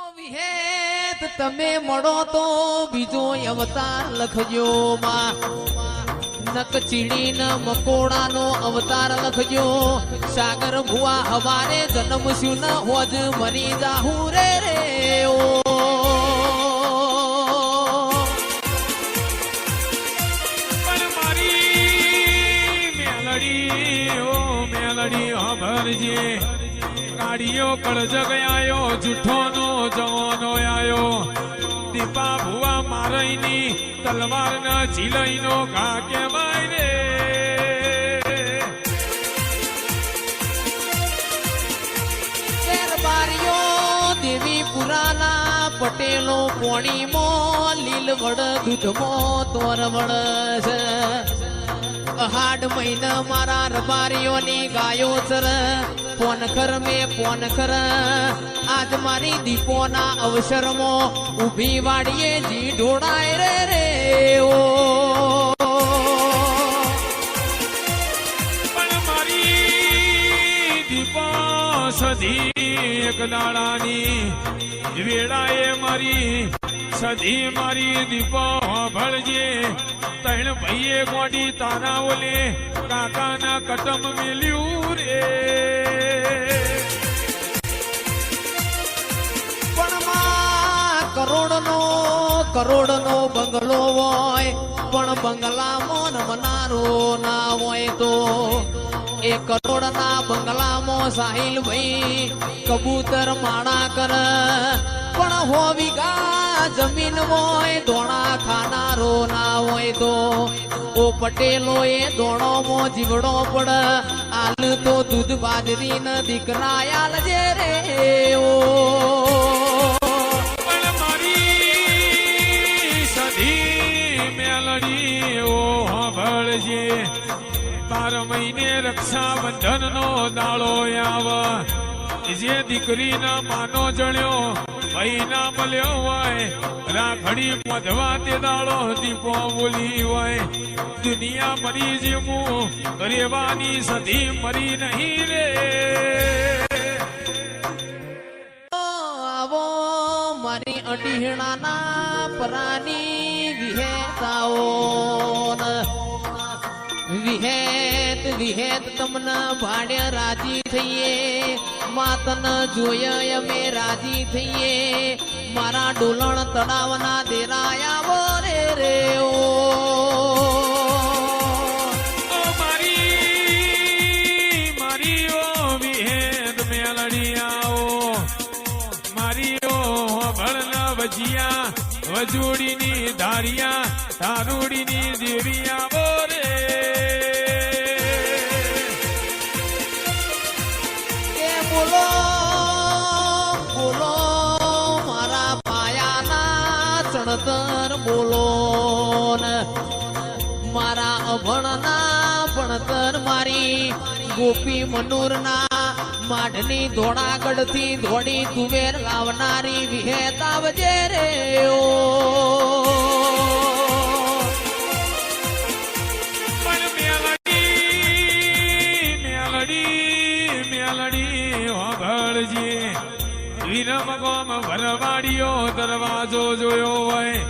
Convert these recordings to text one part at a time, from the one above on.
વિહેત તમે મળો તો બીજો અવતાર લખજો માં નક ચીડીન મકોડાનો અવતાર લખજો સાગર ભુવા હવારે જન્મશું ન હોજ મરી જાહુ રે રે ઓ પણ મારી મેલડી હભરજે ગાડીઓ કળજ ગયાયો જૂઠો નો જવાનો આયો દીપા ભુવા મારઈની તલવાર ન ઝીલઈ નો ઘા કેવાય રે બારીઓ દેવી પુરાના પટેલો પોણીમાં લીલવડ દૂધમાં તોરવડ છે હાડ મહિના મારા રબારીઓની ગાયો ચર ફોન કર મેં ફોન કર આજ મારી દીપોના અવસરમાં ઊભી વાડીએ જી ઢોળાય રે રે ઓ પણ મારી દીપા સધી એક દાડાની વેળાએ મારી સધી મારી દીપા ભળજે તણ ભાઈએ ગોડી તારા ઓલે કાકાના કટમ મેલ્યું રે કરોડનો બંગલો હોય પણ બંગલામાં નમનારો ના હોય તો એ કરોડના બંગલામાં સાહિલ ભાઈ કબૂતર માણા કર પણ હો વીઘા જમીન હોય ધોણા ખાનારો ના હોય તો ઓ પટેલો એ ધોણોમાં જીવડો પડ આલ તો દૂધ બાજરી ન દીકરા આલ જે રે ઓ બાર મહિને રક્ષાબંધન નો દાળો આવ જે દીકરીના માનો જણ્યો ભાઈ ના મળ્યો હોય રાખડી મધવા તે દાળો દીપો બોલી હોય દુનિયા મરી જેવું રેવાની સધી મરી નહીં રે આવો મારી અડીહણાના પરાની વિહેતાઓ વિહેત તમને ભાડે રાજી થઈએ માતન જોય અમે રાજી થઈએ મારા ડોલણ તળાવના દેરાયા રે રે ઓ મારી ઓ વિહેત મેલડી આવો મારી ઓ ભળના વજિયા વજોડીની ધારિયા ધારુડીની દેવી આવો રે બોલો મારા પાયાના ચણતર બોલો મારા અભણના ભણતર મારી ગોપી મનૂરના માઢની ધોળાગઢથી ધોળી તુવેર લાવનારી વિહેતાવજે રે ઓ વિરમ ગોમ ભરવાડીઓ દરવાજો જોયો હોય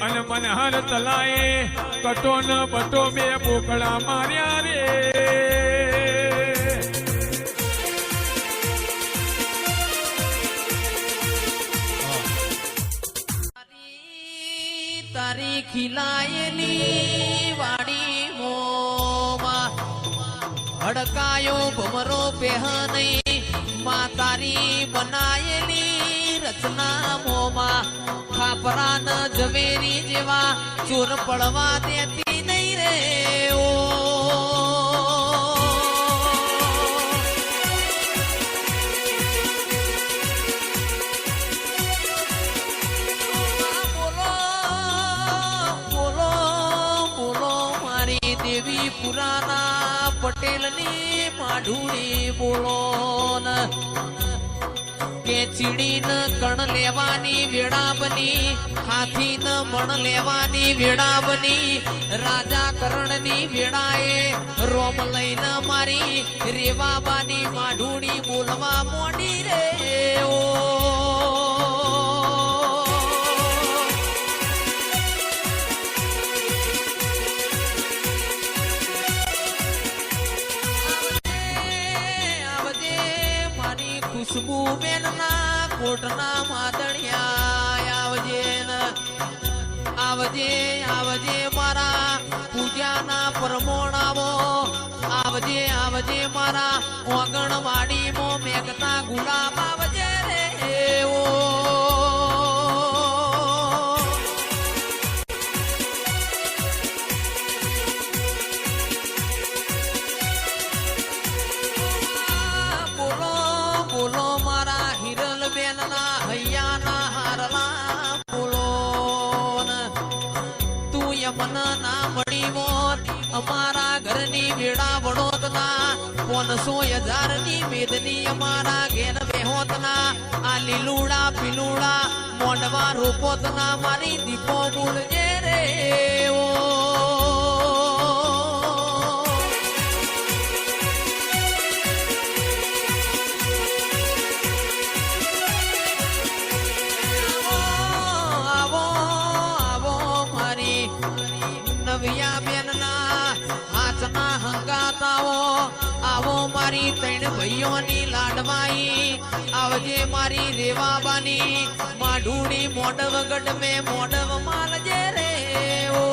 અને મનહર તલાએ કટો ન બટો બે બોકડા માર્યા રે તારી ખીલાયેલી વાડી મોમાં હડકાયો ભમરો પહેનઈ માં તારી બનાયેલી રચના મોમાં ખાપરા ન ઝવેરી જેવા ચોર પડવા દેતી નહીં રે ઓ બોલો મારી દેવી પુરાના પટેલની માઢુડી બોલો કે ચીડી ન કણ લેવાની વેળા બની હાથી ન મણ લેવાની વેળા બની રાજા કરણ ની વેળાએ રોમ લઈને મારી રેવાબાની માઢુડી બોલવા મોડી રે ઓ કોટના માદણિયા આવજે ને આવજે આવજે મારા પૂજાના પરમોણાવો આવજે આવજે મારા ઓગણવાડીમાં મેઘતા ગુલાબ આવજે રે ઓ બોલો બોલો મારા હિરલ બેન ના હૈયાના હારલા બોલો ને તું યમન ના મળી મોત અમારા ઘરની વેડા વડોતના 500,000 ની મેદની અમારા ઘેર બેહોતના આ લીલુડા પીલુડા મોડવા રોપોતના મારી દીપો બોલજે રે ઓ આવો આવો મારી નવિયા બેનના હાથના હંગાતાઓ આવો મારી ત્રણ ભાઈઓની લાડવાઈ આવજે મારી રેવાબાની માઢુડી મોડવ ગઢ મે મોડવ માલજે રે ઓ